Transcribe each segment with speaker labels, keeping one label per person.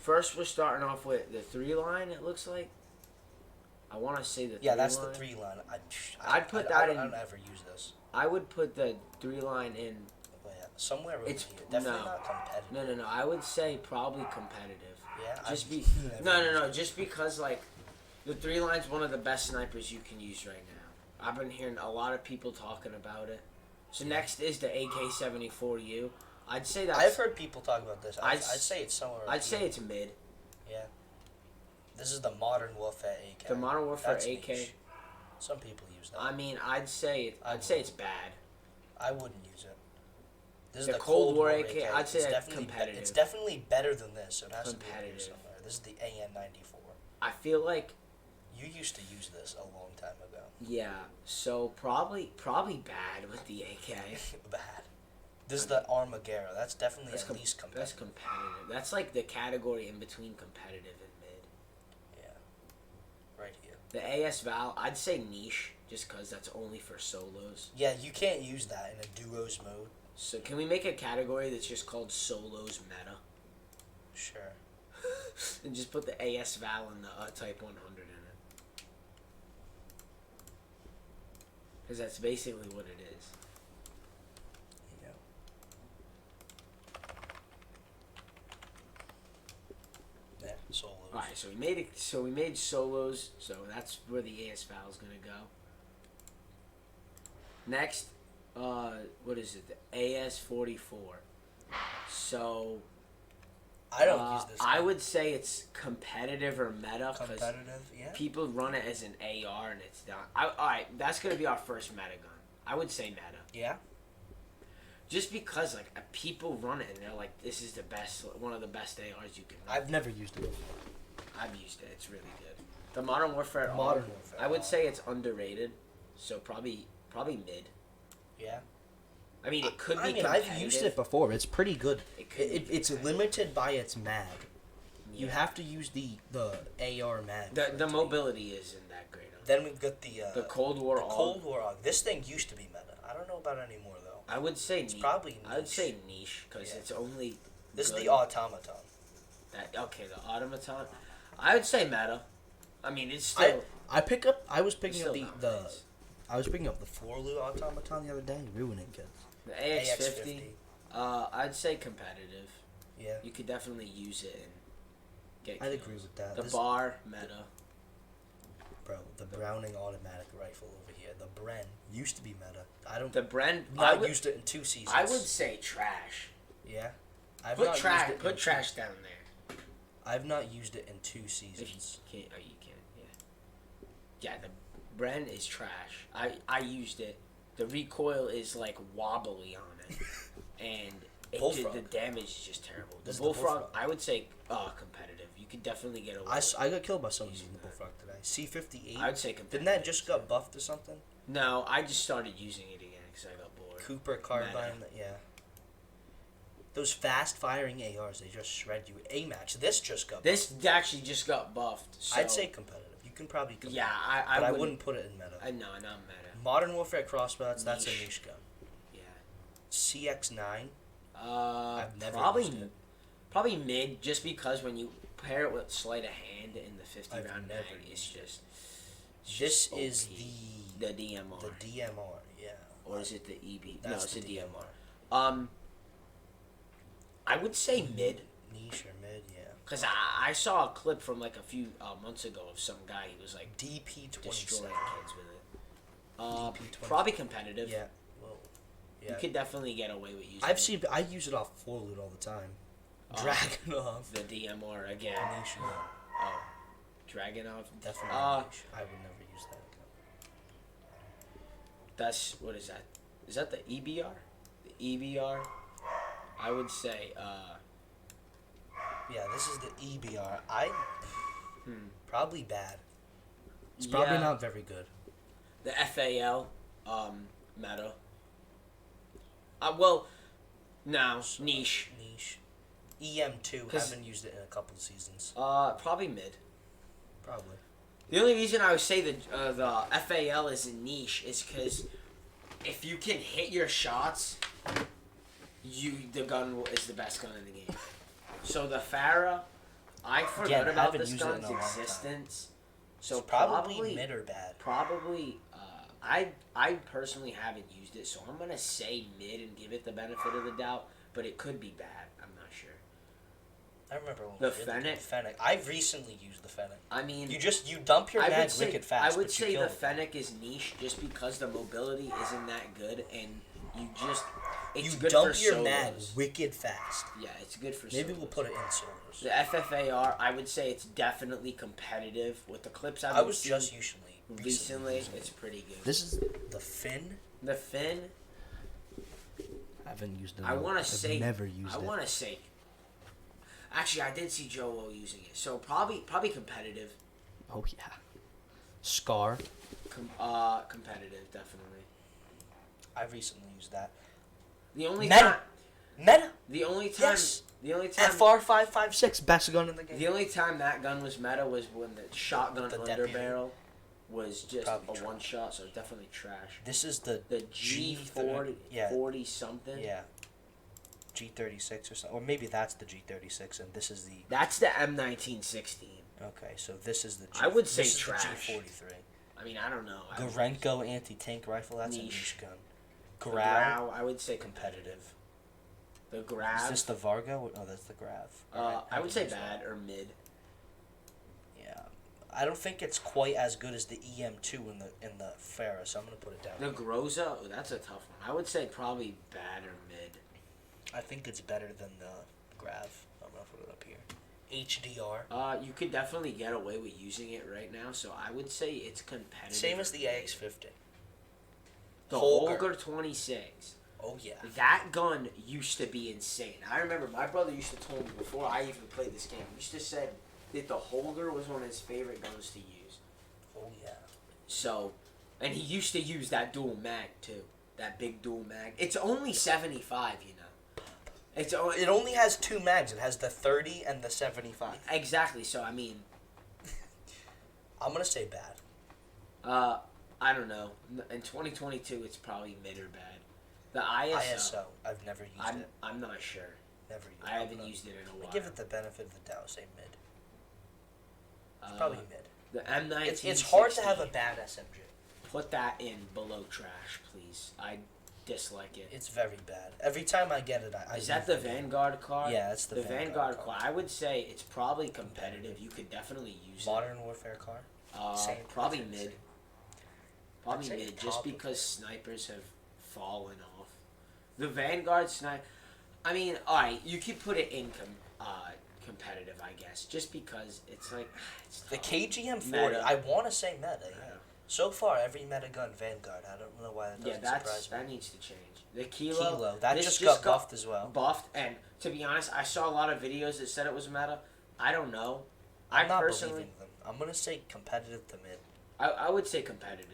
Speaker 1: First, we're starting off with the 3-line, it looks like. I want to say the 3-line.
Speaker 2: Yeah, that's the 3-line.
Speaker 1: I'd put that in.
Speaker 2: I don't ever use this.
Speaker 1: I would put the 3-line in.
Speaker 2: Oh, yeah. Somewhere over here. Definitely not competitive.
Speaker 1: No. I would say probably competitive.
Speaker 2: Yeah.
Speaker 1: No. Just because, like, the 3-line's one of the best snipers you can use right now. I've been hearing a lot of people talking about it. So next is the AK-74U. I'd say that's...
Speaker 2: I've heard people talk about this. I'd say it's somewhere...
Speaker 1: I'd say it's mid.
Speaker 2: Yeah. This is the Modern Warfare AK.
Speaker 1: The Modern Warfare AK.
Speaker 2: Niche. Some people use that.
Speaker 1: I mean, I'd say it's bad.
Speaker 2: I wouldn't use it. This is
Speaker 1: the
Speaker 2: the
Speaker 1: Cold War AK. I'd say it's competitive.
Speaker 2: It's definitely better than this, so it has
Speaker 1: competitive.
Speaker 2: To be somewhere. This is the AN-94.
Speaker 1: I feel like...
Speaker 2: You used to use this a long time ago.
Speaker 1: Yeah, so probably bad with the AK.
Speaker 2: Bad. This is the Armaguerra. That's definitely at least competitive.
Speaker 1: That's competitive. That's like the category in between competitive and mid.
Speaker 2: Yeah. Right here.
Speaker 1: The AS Val, I'd say niche, just because that's only for solos.
Speaker 2: Yeah, you can't use that in a duos mode.
Speaker 1: So can we make a category that's just called solos meta?
Speaker 2: Sure.
Speaker 1: And just put the AS Val and the Type 100 in it. Because that's basically what it is.
Speaker 2: Yeah, solos.
Speaker 1: Alright, so we made it. So we made solos. So that's where the AS Val is gonna go. Next, what is it? The AS-44. So
Speaker 2: I don't use this.
Speaker 1: I would say it's competitive or meta.
Speaker 2: Competitive, yeah.
Speaker 1: People run it as an AR and it's not. Alright, that's gonna be our first meta gun. I would say meta.
Speaker 2: Yeah.
Speaker 1: Just because like people run it and they're like, this is the best, one of the best ARs you can run.
Speaker 2: I've never used it.
Speaker 1: I've used it. It's really good. The Modern Warfare.
Speaker 2: Warfare.
Speaker 1: I would say it's underrated. So probably mid.
Speaker 2: Yeah.
Speaker 1: I mean, it could be.
Speaker 2: I mean, I've used it before. It's pretty good. It's limited by its mag. Yeah. You have to use the AR mag.
Speaker 1: The mobility isn't that great.
Speaker 2: Then we've got the
Speaker 1: Cold War.
Speaker 2: Cold War AUG. This thing used to be meta. I don't know about it anymore though.
Speaker 1: I would say
Speaker 2: it's probably niche.
Speaker 1: I would say niche because it's only.
Speaker 2: This is the automaton.
Speaker 1: The automaton. I would say meta. I mean, it's still.
Speaker 2: I was picking up the 4-loot automaton the other day, ruining kids.
Speaker 1: The AX50. I'd say competitive.
Speaker 2: Yeah.
Speaker 1: You could definitely use it and get
Speaker 2: I'd
Speaker 1: kills.
Speaker 2: agree with that.
Speaker 1: The bar meta.
Speaker 2: Bro, the Browning automatic rifle over here, the Bren used to be meta.
Speaker 1: The Bren.
Speaker 2: I used it in 2 seasons.
Speaker 1: I would say trash.
Speaker 2: Yeah.
Speaker 1: Put trash down there.
Speaker 2: I've not used it in 2 seasons.
Speaker 1: You can't. Yeah. Yeah, the Bren is trash. I used it. The recoil is like wobbly on it, and the damage is just terrible. The Bullfrog, I would say competitive. You could definitely get away.
Speaker 2: I got killed by someone using the Bullfrog today. C58.
Speaker 1: I would say competitive.
Speaker 2: Didn't that just got buffed or something?
Speaker 1: No, I just started using it again because I got bored.
Speaker 2: Cooper carbine, yeah. Those fast firing ARs, they just shred you. AMAX, this actually just got buffed. So. I'd say competitive. You can probably compare.
Speaker 1: Yeah,
Speaker 2: I wouldn't put it in meta.
Speaker 1: No, not meta.
Speaker 2: Modern Warfare crossbows, that's a niche gun.
Speaker 1: Yeah.
Speaker 2: CX-9.
Speaker 1: I've never used it. Probably mid, just because when you pair it with sleight of hand in the 50 round mag, it's just.
Speaker 2: This is
Speaker 1: the DMR.
Speaker 2: The DMR, yeah.
Speaker 1: Or is it the EB? No, it's the DMR. I would say mid.
Speaker 2: Niche or mid, yeah.
Speaker 1: Because I saw a clip from like a few months ago of some guy who was like
Speaker 2: DP27
Speaker 1: destroying kids with it. Probably competitive.
Speaker 2: Yeah. Well, yeah.
Speaker 1: You could definitely get away with using it.
Speaker 2: I use it off 4-loot all the time. Dragunov.
Speaker 1: The DMR again.
Speaker 2: Niche.
Speaker 1: Oh. Dragunov.
Speaker 2: Definitely niche. I would never use that again.
Speaker 1: What is that? Is that the EBR? The EBR? I would say,
Speaker 2: yeah, this is the EBR. Probably bad. It's
Speaker 1: Yeah.
Speaker 2: probably not very good.
Speaker 1: The FAL, meta. Well, no, niche.
Speaker 2: Niche. EM2, haven't used it in a couple seasons.
Speaker 1: Probably mid.
Speaker 2: Probably.
Speaker 1: The only reason I would say that the FAL is a niche is because if you can hit your shots, the gun is the best gun in the game. So the Farah, I forgot about this gun's existence. So
Speaker 2: it's probably mid or bad.
Speaker 1: Probably, I personally haven't used it, so I'm gonna say mid and give it the benefit of the doubt. But it could be bad. I'm not sure.
Speaker 2: I remember when
Speaker 1: the Fennec.
Speaker 2: I've recently used the Fennec.
Speaker 1: I mean,
Speaker 2: you dump your mag wicked fast.
Speaker 1: I would say the Fennec is niche just because the mobility isn't that good, and it's good
Speaker 2: dump
Speaker 1: for
Speaker 2: your
Speaker 1: solos.
Speaker 2: mag wicked fast.
Speaker 1: Yeah, it's good for.
Speaker 2: Maybe
Speaker 1: solos.
Speaker 2: we'll put it in solos.
Speaker 1: The FFAR, I would say it's definitely competitive with the clips
Speaker 2: I was just
Speaker 1: recently. It's pretty good.
Speaker 2: This is the Fin.
Speaker 1: The Fin.
Speaker 2: I haven't used it.
Speaker 1: I want to say.
Speaker 2: Never used it.
Speaker 1: I want to say. Actually, I did see Joe using it, so probably competitive.
Speaker 2: Oh yeah. Scar.
Speaker 1: Competitive, definitely.
Speaker 2: I recently used that.
Speaker 1: The only
Speaker 2: Meta.
Speaker 1: time.
Speaker 2: Meta.
Speaker 1: The only time.
Speaker 2: Yes.
Speaker 1: The only time.
Speaker 2: FR556, best gun in the game.
Speaker 1: The only time that gun was meta was when the shotgun underbarrel was just a one shot, so definitely trash.
Speaker 2: This is the
Speaker 1: G40, 40 something.
Speaker 2: Yeah. G36 or something, or maybe that's the G36, and this is the.
Speaker 1: That's the M1916.
Speaker 2: Okay, so this is the.
Speaker 1: I would say trash.
Speaker 2: The G43.
Speaker 1: I mean, I don't know.
Speaker 2: Gorenko anti-tank rifle. That's a niche gun.
Speaker 1: Grau, I would say competitive. The Grav.
Speaker 2: Is this the Vargo? Oh, that's the Grav.
Speaker 1: I would say bad or mid.
Speaker 2: Yeah, I don't think it's quite as good as the EM2 in the Farah, so I'm gonna put it down.
Speaker 1: The Groza, that's a tough one. I would say probably bad or mid.
Speaker 2: I think it's better than the Grav. I'm gonna put it up here. HDR.
Speaker 1: You could definitely get away with using it right now, so I would say it's competitive.
Speaker 2: Same as the AX50.
Speaker 1: The Holger 26.
Speaker 2: Oh yeah.
Speaker 1: That gun used to be insane. I remember my brother used to tell me before I even played this game. He used to say that the Holger was one of his favorite guns to use.
Speaker 2: Oh yeah.
Speaker 1: So, and he used to use that dual mag too. That big dual mag. It's only 75, you know.
Speaker 2: It only has two mags. It has the 30 and the 75.
Speaker 1: Exactly. So I mean,
Speaker 2: I'm gonna say bad.
Speaker 1: I don't know. In 2022, it's probably mid or bad. The ISO.
Speaker 2: I've never used it.
Speaker 1: I'm not sure.
Speaker 2: Never used it.
Speaker 1: I haven't used it in a while.
Speaker 2: Give it the benefit of the doubt. Say mid. It's probably mid.
Speaker 1: The M19.
Speaker 2: It's hard to have a bad SMG.
Speaker 1: Put that in below trash, please. I dislike it.
Speaker 2: It's very bad. Every time I get it, I
Speaker 1: Is that the Vanguard car?
Speaker 2: Yeah, it's the
Speaker 1: Vanguard car. I would say it's probably competitive. You could definitely use
Speaker 2: Modern Warfare car?
Speaker 1: Probably mid. Probably mid, just because snipers have fallen off. The Vanguard sniper... I mean, alright, you could put it in competitive, I guess, just because it's like... It's
Speaker 2: the KGM40, I want to say meta, yeah. So far, every meta gun Vanguard. I don't know why that doesn't surprise me.
Speaker 1: That needs to change. The Kilo
Speaker 2: that just got buffed as well.
Speaker 1: Buffed, and to be honest, I saw a lot of videos that said it was meta. I don't know.
Speaker 2: I'm not believing them. I'm going to say competitive to mid.
Speaker 1: I would say competitive.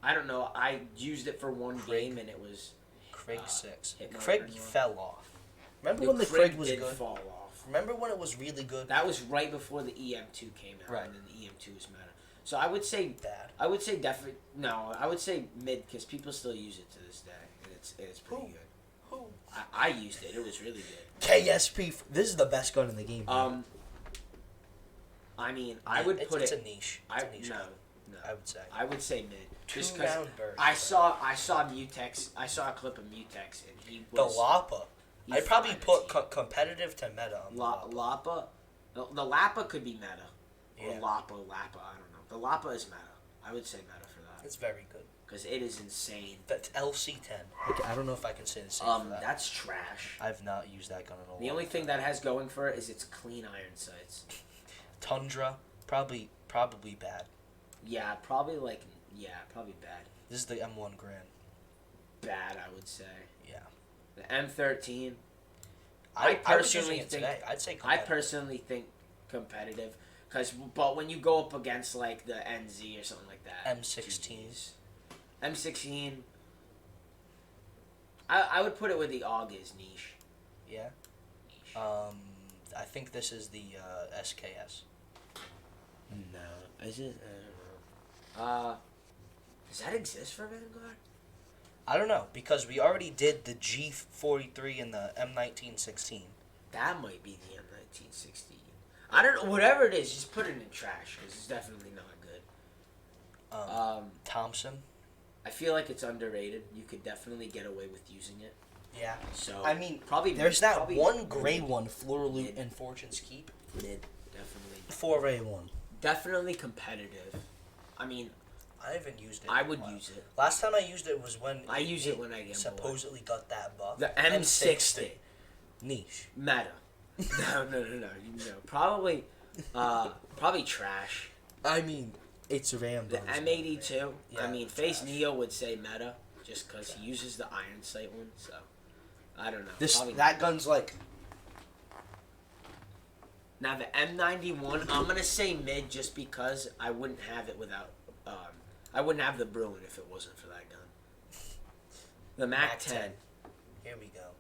Speaker 1: I don't know. I used it for one game, and it was...
Speaker 2: Craig 6. Craig fell off.
Speaker 1: Remember when the Craig was good? Fall off.
Speaker 2: Remember when it was really good?
Speaker 1: That was right before the EM2 came out, and then the EM2 was meta. So I would say
Speaker 2: bad.
Speaker 1: I would say definitely no. I would say mid because people still use it to this day, and it's pretty good.
Speaker 2: Who?
Speaker 1: I used it. It was really good.
Speaker 2: KSP. This is the best gun in the game.
Speaker 1: I mean, I would put
Speaker 2: it's
Speaker 1: it.
Speaker 2: A niche.
Speaker 1: It's
Speaker 2: a niche
Speaker 1: no.
Speaker 2: I would say.
Speaker 1: I would say mid. Just because
Speaker 2: burst.
Speaker 1: I saw Mutex. I saw a clip of Mutex, and he was
Speaker 2: the Lapa. I'd probably put competitive to meta on
Speaker 1: Lapa. The Lapa could be meta. Or
Speaker 2: Yeah.
Speaker 1: Lapa. I don't know. The Lapa is meta. I would say meta for that.
Speaker 2: It's very good.
Speaker 1: Because it is insane.
Speaker 2: That's LC10. I don't know if I can say the same for that.
Speaker 1: That's trash.
Speaker 2: I've not used that gun in a while.
Speaker 1: The only thing that has going for it is its clean iron sights.
Speaker 2: Tundra, probably bad.
Speaker 1: Yeah, probably bad.
Speaker 2: This is the M1 Grand.
Speaker 1: Bad, I would say.
Speaker 2: Yeah.
Speaker 1: The M13.
Speaker 2: I personally think today. I'd say competitive.
Speaker 1: I personally think competitive. But when you go up against like the NZ or something like that, M16, I would put it where the AUG is niche.
Speaker 2: Yeah. Niche. I think this is the SKS.
Speaker 1: No, is it? I don't know. Does that exist for Vanguard?
Speaker 2: I don't know because we already did the G43 and the M1916.
Speaker 1: That might be the M1916. I don't know. Whatever it is, just put it in trash because it's definitely not good.
Speaker 2: Thompson.
Speaker 1: I feel like it's underrated. You could definitely get away with using it.
Speaker 2: Yeah.
Speaker 1: So
Speaker 2: I mean,
Speaker 1: probably
Speaker 2: there's that one gray one, Floor Loot and Fortune's Keep.
Speaker 1: Mid, definitely.
Speaker 2: 4A1.
Speaker 1: Definitely competitive. I mean,
Speaker 2: I haven't used it.
Speaker 1: I would use it.
Speaker 2: Last time I used it was when
Speaker 1: I use it when I get
Speaker 2: supposedly got that buff.
Speaker 1: The M60.
Speaker 2: Niche.
Speaker 1: Meta. No. Probably trash.
Speaker 2: I mean, it's Ram.
Speaker 1: The M82.
Speaker 2: Yeah,
Speaker 1: I mean, Face Neo would say meta just because he uses the iron sight one. So I don't know.
Speaker 2: That gun's like.
Speaker 1: Now the M91, I'm gonna say mid just because I wouldn't have it without. I wouldn't have the Bruin if it wasn't for that gun. The Mac 10.
Speaker 2: Here we go.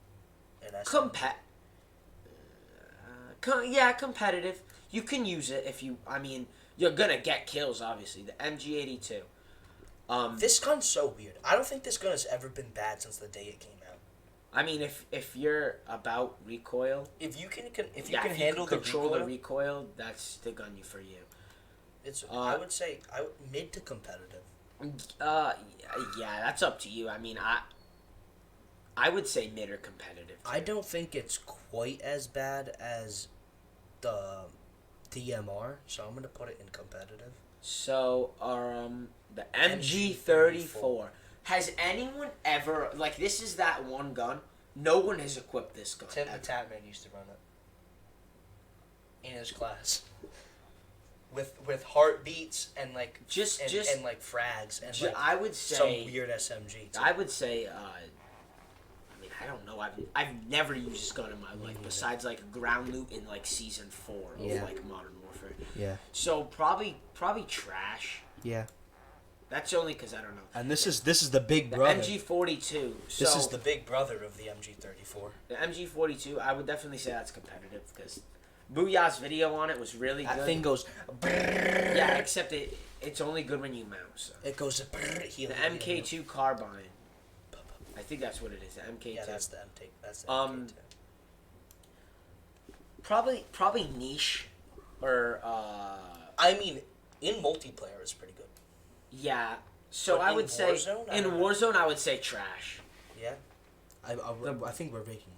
Speaker 1: Competitive. You can use it if you. I mean, you're gonna get kills. Obviously, the MG82.
Speaker 2: This gun's so weird. I don't think this gun has ever been bad since the day it came out.
Speaker 1: I mean, if you're about recoil,
Speaker 2: if you can handle
Speaker 1: control the recoil, that's the gun for you.
Speaker 2: It's I would say mid to competitive.
Speaker 1: Yeah, that's up to you. I mean, I would say mid or competitive.
Speaker 2: I don't think it's quite as bad as the DMR, so I'm gonna put it in competitive.
Speaker 1: So, the MG34. Has anyone ever this is that one gun? No one has equipped this gun.
Speaker 2: Tim the Tatman used to run it in his class. With heartbeats and just frags and
Speaker 1: I would say
Speaker 2: some weird SMG too.
Speaker 1: I would say I mean I don't know I've never used this gun in my life besides ground loot in season 4 of Modern Warfare.
Speaker 2: Yeah.
Speaker 1: So probably trash.
Speaker 2: Yeah.
Speaker 1: That's only because I don't know.
Speaker 2: And this is the big brother.
Speaker 1: MG42.
Speaker 2: This is the big brother of the MG34.
Speaker 1: The MG42, I would definitely say that's competitive because Booyah's video on it was really good.
Speaker 2: That thing goes.
Speaker 1: Yeah, except it's only good when you mouse. So.
Speaker 2: It goes.
Speaker 1: The MK2 carbine. I think that's what it is. The MK2.
Speaker 2: Yeah, that's the MK2.
Speaker 1: Probably niche, or.
Speaker 2: I mean, in multiplayer, it's pretty good.
Speaker 1: Yeah, so I would say in Warzone I would say trash.
Speaker 2: Yeah, I think we're ranking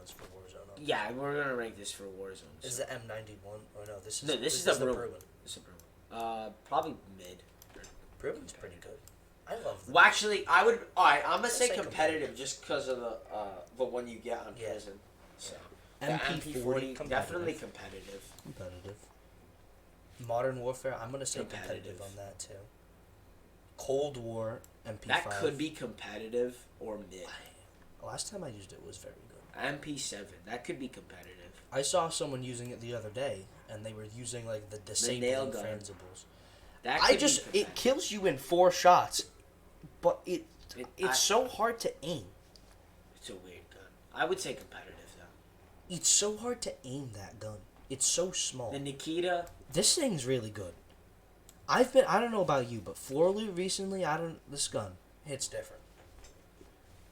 Speaker 2: this for Warzone.
Speaker 1: Yeah, we're gonna rank this for Warzone.
Speaker 2: So. Is the M91? Oh no, this is
Speaker 1: the Bruin. This is the Bruin. Probably mid.
Speaker 2: Bruin's pretty good. I love them.
Speaker 1: Well, actually, I would. All right, I'm gonna say competitive just because of the one you get on prison. So MP40 definitely competitive.
Speaker 2: Competitive. Modern Warfare, I'm gonna say competitive on that too. Cold War MP5.
Speaker 1: That could be competitive or mid.
Speaker 2: Last time I used it was very good.
Speaker 1: MP7, that could be competitive.
Speaker 2: I saw someone using it the other day, and they were using the disabling frangibles. It kills you in 4 shots, but it's so hard to aim.
Speaker 1: It's a weird gun. I would say competitive though.
Speaker 2: It's so hard to aim that gun. It's so small.
Speaker 1: The Nikita.
Speaker 2: This thing's really good. I don't know about you, but Floor Loot recently, this gun hits different.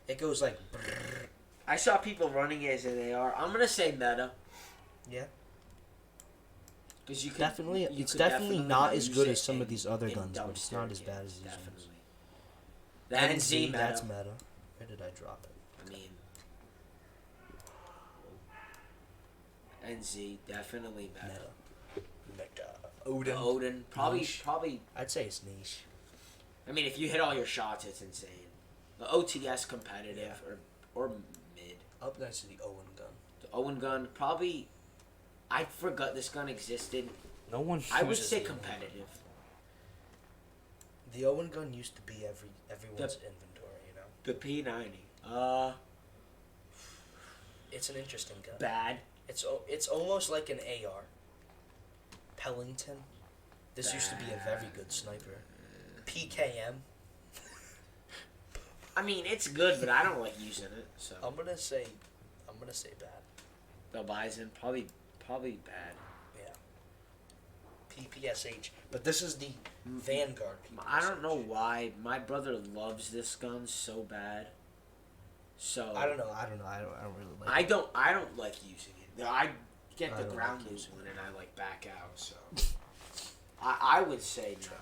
Speaker 2: It goes like. Brrr.
Speaker 1: I saw people running it as an AR. I'm gonna say meta.
Speaker 2: Yeah.
Speaker 1: Because
Speaker 2: it's definitely not as good as some of these other guns, but it's not as bad as these ones.
Speaker 1: The NZ meta.
Speaker 2: That's meta. Where did I drop it?
Speaker 1: I mean, NZ definitely meta. Odin. Probably.
Speaker 2: I'd say it's niche.
Speaker 1: I mean, if you hit all your shots, it's insane. The OTS competitive or mid.
Speaker 2: Up next to the Owen gun.
Speaker 1: The Owen gun probably. I forgot this gun existed.
Speaker 2: No one.
Speaker 1: I would say competitive.
Speaker 2: The Owen gun used to be everyone's inventory, you know.
Speaker 1: The P90.
Speaker 2: It's an interesting gun.
Speaker 1: Bad.
Speaker 2: It's almost like an AR. Pellington. This used to be a very good sniper. PKM.
Speaker 1: I mean, it's good, but I don't like using it. So
Speaker 2: I'm gonna say bad.
Speaker 1: The Bison probably bad.
Speaker 2: Yeah. PPSH, but this is the Vanguard. PPSH.
Speaker 1: I don't know why my brother loves this gun so bad. So
Speaker 2: I don't know. I don't really like.
Speaker 1: I don't like using it. get the ground loose one and I like back out. So I would say trash.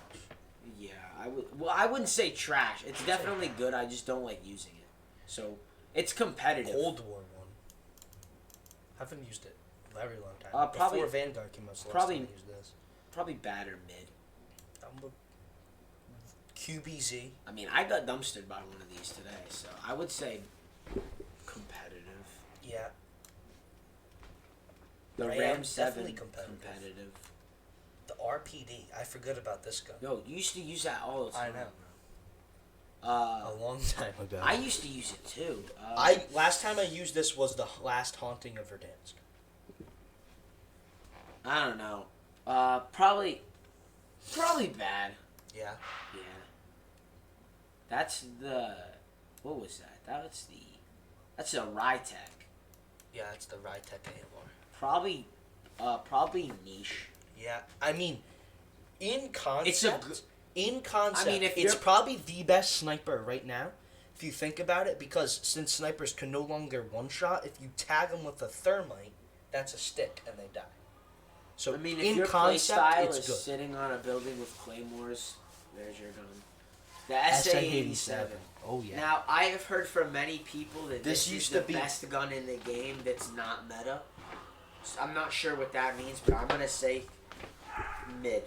Speaker 1: Yeah, I would. Well, I wouldn't say trash. It's definitely good. I just don't like using it. So it's competitive.
Speaker 2: Cold War one. Haven't used it a very long time.
Speaker 1: Probably
Speaker 2: before Vanguard came out. So
Speaker 1: probably
Speaker 2: used this.
Speaker 1: Probably bad or mid.
Speaker 2: QBZ.
Speaker 1: I mean, I got dumpstered by one of these today, so I would say competitive.
Speaker 2: Yeah.
Speaker 1: The Ram 7 competitive.
Speaker 2: The RPD. I forgot about this gun.
Speaker 1: Yo, you used to use that all the time.
Speaker 2: I know.
Speaker 1: A
Speaker 2: long time ago.
Speaker 1: I used to use it too.
Speaker 2: Last time I used this was the last haunting of Verdansk.
Speaker 1: I don't know. Probably bad.
Speaker 2: Yeah.
Speaker 1: Yeah. That's the. What was that? That's a Rytech.
Speaker 2: Yeah, it's the Rytech AAR.
Speaker 1: Probably niche.
Speaker 2: Yeah, I mean, in concept,
Speaker 1: I mean,
Speaker 2: it's probably the best sniper right now, if you think about it, because since snipers can no longer one-shot, if you tag them with a thermite, that's a stick, and they die. So,
Speaker 1: I mean, if
Speaker 2: in
Speaker 1: your
Speaker 2: concept,
Speaker 1: playstyle
Speaker 2: it's
Speaker 1: is
Speaker 2: good.
Speaker 1: Sitting on a building with claymores, there's your gun. The SA-87.
Speaker 2: Oh, yeah.
Speaker 1: Now, I have heard from many people that this is the best gun in the game that's not meta. So I'm not sure what that means, but I'm going to say mid.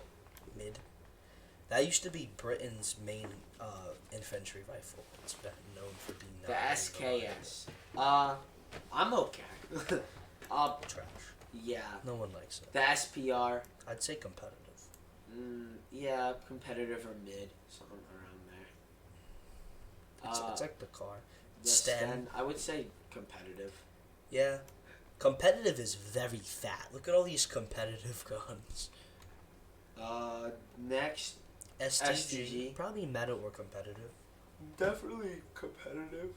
Speaker 2: That used to be Britain's main infantry rifle. It's been known for being
Speaker 1: the SKS. I'm okay.
Speaker 2: Trash.
Speaker 1: Yeah.
Speaker 2: No one likes it.
Speaker 1: The SPR.
Speaker 2: I'd say competitive.
Speaker 1: Yeah, competitive or mid, something around there.
Speaker 2: It's like the car.
Speaker 1: The Sten. I would say competitive.
Speaker 2: Yeah. Competitive is very fat. Look at all these competitive guns.
Speaker 1: Next, STG.
Speaker 2: Probably meta or competitive.
Speaker 1: Definitely competitive.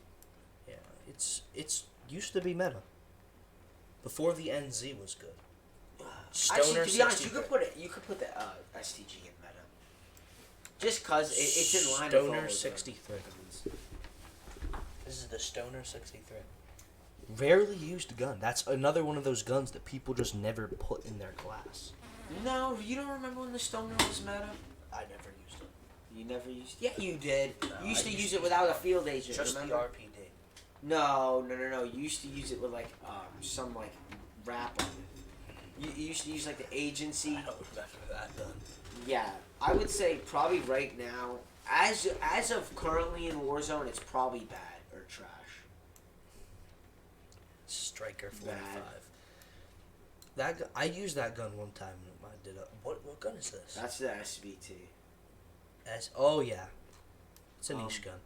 Speaker 2: Yeah, it's used to be meta. Before the NZ was good.
Speaker 1: Actually, to be honest, you could put the STG in meta. Just cause it's in line with
Speaker 2: Stoner 63. This is the Stoner 63. Rarely used gun. That's another one of those guns that people just never put in their class.
Speaker 1: No, you don't remember when the Stoner was meta?
Speaker 2: I never used it.
Speaker 1: You never used it? Yeah, you did.
Speaker 2: No,
Speaker 1: you used to use it without a field agent,
Speaker 2: just
Speaker 1: remember?
Speaker 2: the RPD.
Speaker 1: No. You used to use it with like some like wrap on it. You used to use like the agency.
Speaker 2: I don't remember that gun.
Speaker 1: Yeah, I would say probably right now, as of currently in Warzone, it's probably bad or trash.
Speaker 2: Striker 45. That I used that gun one time. I did what gun is this?
Speaker 1: That's the SBT.
Speaker 2: Oh yeah, it's a niche gun.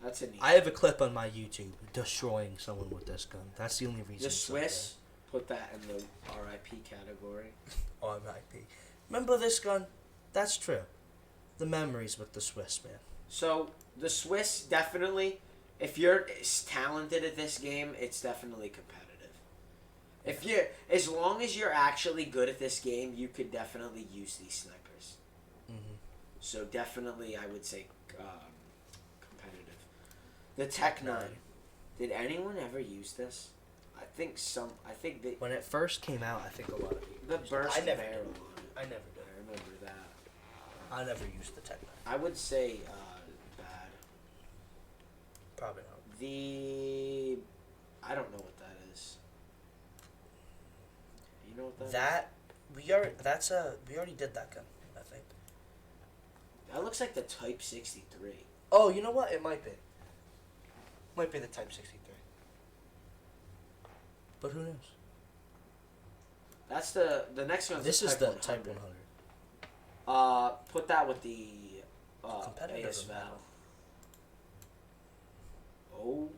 Speaker 1: That's a niche.
Speaker 2: I have a clip on my YouTube destroying someone with this gun. That's the only reason.
Speaker 1: The Swiss put that in the RIP category.
Speaker 2: RIP. Remember this gun? That's true. The memories with the Swiss, man.
Speaker 1: So the Swiss definitely. If you're talented at this game, it's definitely competitive. If you're, as long as you're actually good at this game, you could definitely use these snipers.
Speaker 2: Mm-hmm.
Speaker 1: So definitely, I would say competitive. The Tech 9. Did anyone ever use this? I think they.
Speaker 2: When it first came out, I think a lot of people.
Speaker 1: The burst
Speaker 2: I never
Speaker 1: barrel
Speaker 2: did.
Speaker 1: on it.
Speaker 2: I never did.
Speaker 1: I remember that.
Speaker 2: I never used the Tech 9.
Speaker 1: I would say bad.
Speaker 2: Probably not.
Speaker 1: I don't know what that is. You know what that is?
Speaker 2: We already did that gun, I think.
Speaker 1: That looks like the Type 63.
Speaker 2: Oh, you know what? It might be. Might be the Type 63. But who knows?
Speaker 1: That's the next one.
Speaker 2: This is the Type
Speaker 1: 100. Put that with the
Speaker 2: competitive
Speaker 1: AS Val. Oh.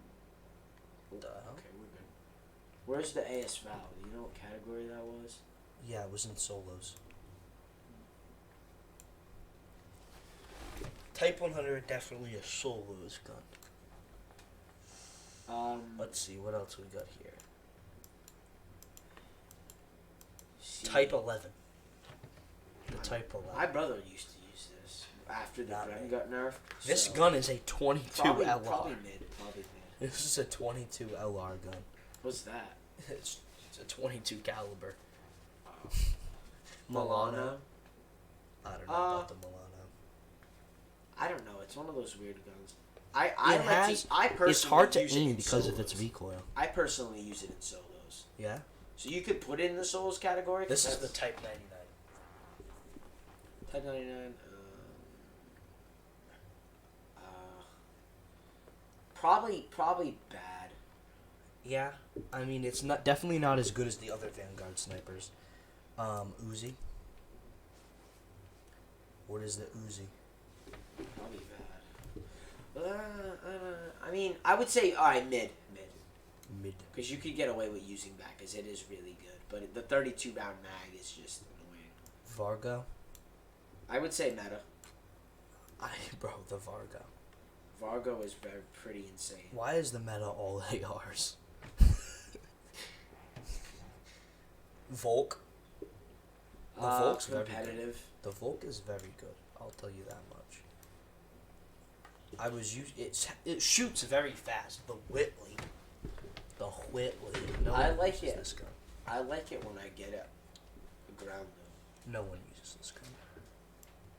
Speaker 2: Okay,
Speaker 1: we're good. Where's the AS Val? Do you know what category that was?
Speaker 2: Yeah, it was in solos. Type 100, definitely a solos gun. Let's see, what else we got here? Type 11. The Type 11.
Speaker 1: My brother used to use this after the gun got nerfed.
Speaker 2: This gun is a 22 LR.
Speaker 1: Probably mid.
Speaker 2: This is a 22 LR gun.
Speaker 1: What's that?
Speaker 2: It's It's a 22 caliber.
Speaker 1: Milano.
Speaker 2: I don't know about the Milano.
Speaker 1: I don't know. It's one of those weird guns. I personally
Speaker 2: it's hard to
Speaker 1: use
Speaker 2: aim
Speaker 1: it
Speaker 2: because
Speaker 1: solos.
Speaker 2: of its recoil.
Speaker 1: I personally use it in solos.
Speaker 2: Yeah?
Speaker 1: So you could put it in the solos category.
Speaker 2: This is the Type 99.
Speaker 1: Type 99. Probably bad.
Speaker 2: Yeah, I mean it's not definitely not as good as the other Vanguard snipers. Uzi. What is the Uzi?
Speaker 1: Probably bad. I mean, I would say mid. Because you could get away with using that because it is really good. But the 32 round mag is just annoying.
Speaker 2: Vargo.
Speaker 1: I would say meta.
Speaker 2: Bro, the Vargo.
Speaker 1: Vargo is pretty insane.
Speaker 2: Why is the meta all ARs? Volk. The Volk's
Speaker 1: competitive.
Speaker 2: Very good. The Volk is very good. I'll tell you that much. It shoots very fast. The Whitley.
Speaker 1: I like it. This gun. I like it when I get it ground though.
Speaker 2: No one uses this gun.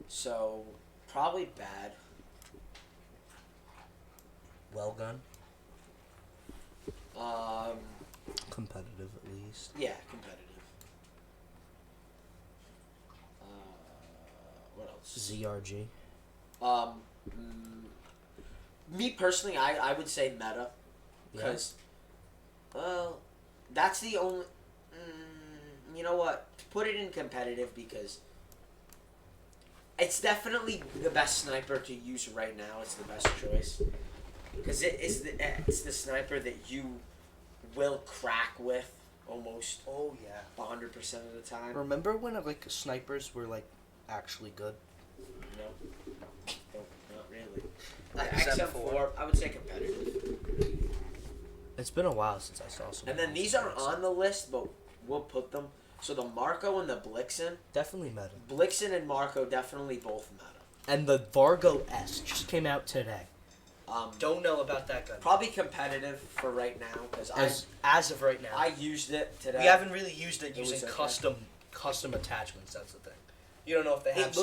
Speaker 1: So probably bad.
Speaker 2: Well gun. Competitive at least.
Speaker 1: Yeah, competitive. What else?
Speaker 2: ZRG.
Speaker 1: Me personally, I would say meta, because, well, that's the only. You know what? Put it in competitive because it's definitely the best sniper to use right now. It's the best choice because it's the sniper that you will crack with almost.
Speaker 2: Oh yeah.
Speaker 1: 100% of the time.
Speaker 2: Remember when snipers were actually good?
Speaker 1: No, not really. XM4, I would say competitive.
Speaker 2: It's been a while since I saw some.
Speaker 1: And then these aren't on the list, but we'll put them. So the Marco and the Blixen.
Speaker 2: Definitely meta.
Speaker 1: Blixen and Marco definitely both meta.
Speaker 2: And the Vargo S just came out today. Don't know about that gun.
Speaker 1: Probably competitive for right now because
Speaker 2: as of right now,
Speaker 1: I used it today.
Speaker 2: We haven't really used it using custom attachments. That's the thing. You don't know if they have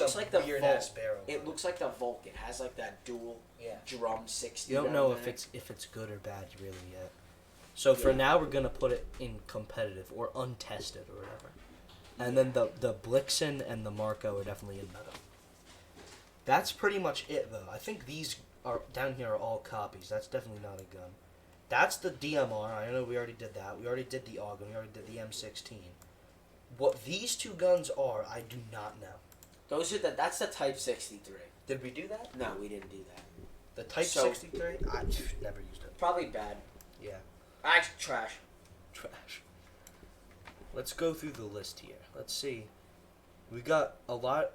Speaker 2: weird ass barrel.
Speaker 1: It looks like the Volk. It has that dual drum 60.
Speaker 2: You don't know if it's good or bad really yet. So for now, we're gonna put it in competitive or untested or whatever. And then the Blixen and the Marco are definitely in meta. That's pretty much it though. I think these are down here are all copies. That's definitely not a gun. That's the DMR. I know we already did that. We already did the AUG and we already did the M16. What these two guns are, I do not know.
Speaker 1: That's the Type 63.
Speaker 2: Did we do that?
Speaker 1: No, we didn't do that.
Speaker 2: The Type 63? I never used it.
Speaker 1: Probably bad.
Speaker 2: Yeah.
Speaker 1: Trash.
Speaker 2: Let's go through the list here. Let's see. We've got a lot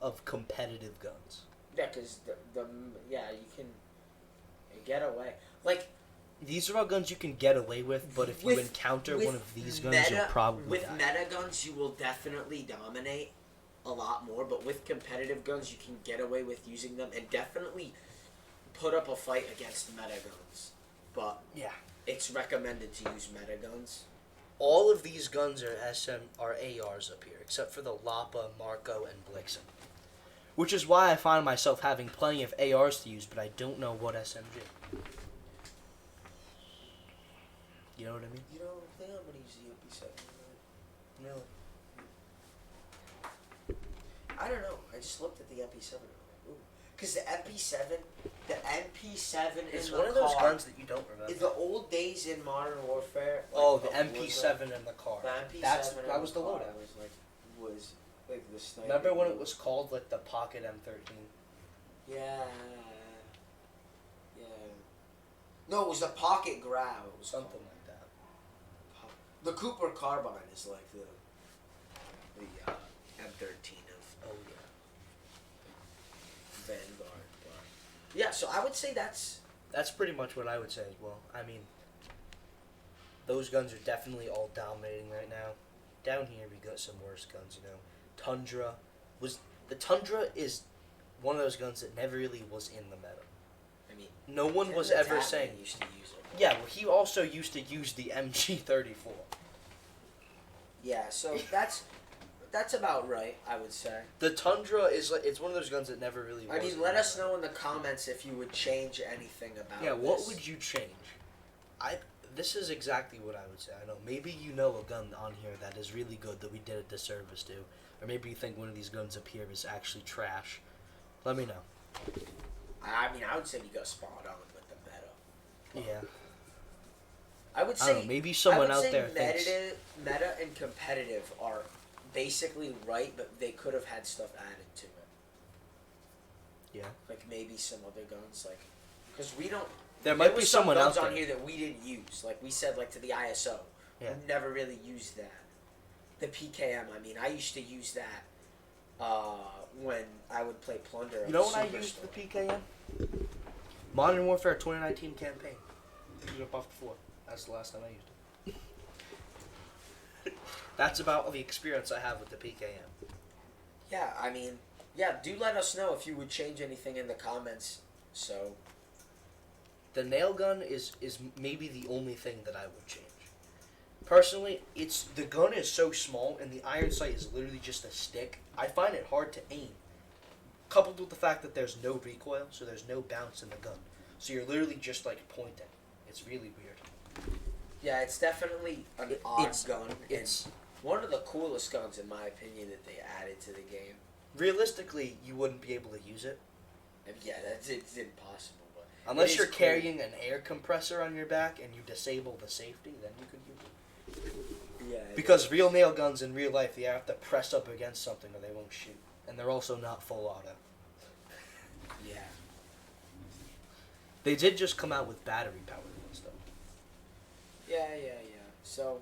Speaker 2: of competitive guns.
Speaker 1: Yeah, because you can get away.
Speaker 2: These are all guns you can get away with, but if you encounter one of these guns, you'll probably die.
Speaker 1: With meta guns, you will definitely dominate a lot more, but with competitive guns, you can get away with using them and definitely put up a fight against meta guns. But
Speaker 2: yeah,
Speaker 1: it's recommended to use meta guns.
Speaker 2: All of these guns are ARs up here, except for the Lapa, Marco, and Blixen. Which is why I find myself having plenty of ARs to use, but I don't know what SMG. You know what I mean?
Speaker 1: You know, I think I'm going to use the MP7.
Speaker 2: Really?
Speaker 1: I don't know. I just looked at the MP7 and I'm like, ooh. Because the MP7
Speaker 2: it's one of those guns that you don't remember.
Speaker 1: In the old days in Modern Warfare.
Speaker 2: The MP7 in the car.
Speaker 1: The MP7
Speaker 2: that was the loadout.
Speaker 1: Was the sniper.
Speaker 2: Remember when it was called the Pocket M13?
Speaker 1: Yeah. No, it was the Pocket Grau.
Speaker 2: Something like that.
Speaker 1: The Cooper Carbine is like the M13 of Vanguard. But yeah, so I would say that's
Speaker 2: pretty much what I would say as well. I mean, those guns are definitely all dominating right now. Down here we got some worse guns, Tundra is one of those guns that never really was in the meta.
Speaker 1: And mean,
Speaker 2: no one was ever saying.
Speaker 1: Used to use it.
Speaker 2: Yeah, well, he also used to use the MG34.
Speaker 1: Yeah, so that's about right, I would say.
Speaker 2: The Tundra is like, it's one of those guns that never really was.
Speaker 1: I mean, let us know in the comments if you would change anything about
Speaker 2: Yeah,
Speaker 1: this.
Speaker 2: what would you change? This is exactly what I would say. I know maybe you know a gun on here that is really good that we did a disservice to, or maybe you think one of these guns up here is actually trash. Let me know.
Speaker 1: I mean, I would say you got spot on with the meta.
Speaker 2: Yeah.
Speaker 1: I would say
Speaker 2: I don't know, maybe someone out there thinks
Speaker 1: meta and competitive are basically right, but they could have had stuff added to it.
Speaker 2: Yeah.
Speaker 1: Like maybe some other guns, like because we don't.
Speaker 2: There might be
Speaker 1: some
Speaker 2: someone out
Speaker 1: guns
Speaker 2: there
Speaker 1: on here that we didn't use. Like we said, like to the ISO.
Speaker 2: Yeah.
Speaker 1: We never really used that. The PKM. I mean, I used to use that when I would play Plunder.
Speaker 2: You know when I used the PKM? Modern Warfare 2019 campaign. Put it up off the floor. That's the last time I used it. That's about the experience I have with the PKM.
Speaker 1: Yeah, I mean, yeah, do let us know if you would change anything in the comments. So,
Speaker 2: the nail gun is maybe the only thing that I would change. Personally, the gun is so small and the iron sight is literally just a stick. I find it hard to aim. Coupled with the fact that there's no recoil, so there's no bounce in the gun. So you're literally just like pointing. It's really weird.
Speaker 1: Yeah, it's definitely an odd gun.
Speaker 2: It's
Speaker 1: one of the coolest guns, in my opinion, that they added to the game.
Speaker 2: Realistically, you wouldn't be able to use it.
Speaker 1: Yeah, it's impossible. But
Speaker 2: unless you're carrying an air compressor on your back and you disable the safety, then you could use it.
Speaker 1: Yeah.
Speaker 2: Because real nail guns in real life, you have to press up against something or they won't shoot. And they're also not full auto.
Speaker 1: Yeah.
Speaker 2: They did just come out with battery powered ones, though.
Speaker 1: Yeah. So.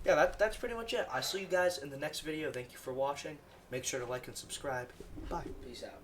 Speaker 2: Yeah, that's pretty much it. I'll see you guys in the next video. Thank you for watching. Make sure to like and subscribe. Bye.
Speaker 1: Peace out.